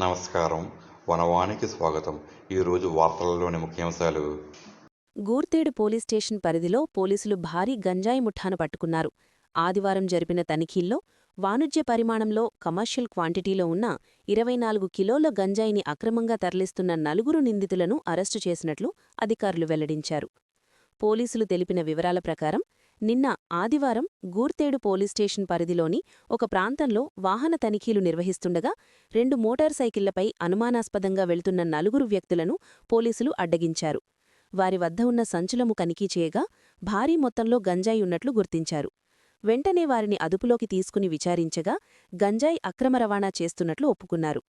నమస్కారం. వనవానికి స్వాగతం. ఈరోజు వార్తలలోని ముఖ్యాంశాలు. గూర్తేడు పోలీస్ స్టేషన్ పరిధిలో పోలీసులు భారీ గంజాయి ముఠాను పట్టుకున్నారు. ఆదివారం జరిపిన తనిఖీల్లో వాణిజ్య పరిమాణంలో కమర్షియల్ క్వాంటిటీలో ఉన్న 24 కిలోల గంజాయిని అక్రమంగా తరలిస్తున్న 4 నిందితులను అరెస్టు చేసినట్లు అధికారులు వెల్లడించారు. పోలీసులు తెలిపిన వివరాల ప్రకారం నిన్న ఆదివారం గూర్తేడు పోలీస్ స్టేషన్ పరిధిలోని ఒక ప్రాంతంలో వాహన తనిఖీలు నిర్వహిస్తుండగా 2 మోటార్ సైకిళ్లపై అనుమానాస్పదంగా వెళ్తున్న 4 వ్యక్తులను పోలీసులు అడ్డగించారు. వారి వద్ద ఉన్న సంచులము తనిఖీ చేయగా భారీ మొత్తంలో గంజాయి ఉన్నట్లు గుర్తించారు. వెంటనే వారిని అదుపులోకి తీసుకుని విచారించగా గంజాయి అక్రమ రవాణా చేస్తున్నట్లు ఒప్పుకున్నారు.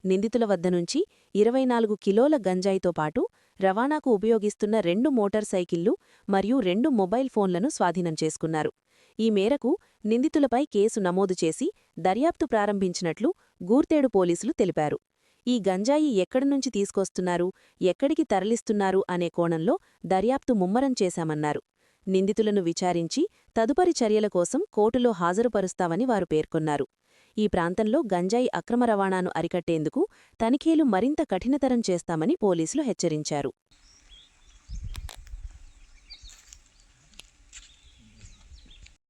నిందితుల వద్ద నుంచి 24 కిలోల గంజాయితో పాటు రవాణాకు ఉపయోగిస్తున్న 2 మోటార్ సైకిళ్లు మరియు 2 మొబైల్ ఫోన్లను స్వాధీనం చేసుకున్నారు. ఈ మేరకు నిందితులపై కేసు నమోదు చేసి దర్యాప్తు ప్రారంభించినట్లు గూర్తేడు పోలీసులు తెలిపారు. ఈ గంజాయి ఎక్కడి నుంచి తీసుకొస్తున్నారు, ఎక్కడికి తరలిస్తున్నారు అనే కోణంలో దర్యాప్తు ముమ్మరం చేశామన్నారు. నిందితులను విచారించి తదుపరి చర్యల కోసం కోర్టులో హాజరుపరుస్తామని వారు పేర్కొన్నారు. ఈ ప్రాంతంలో గంజాయి అక్రమ రవాణాను అరికట్టేందుకు తనిఖీలు మరింత కఠినతరం చేస్తామని పోలీసులు హెచ్చరించారు.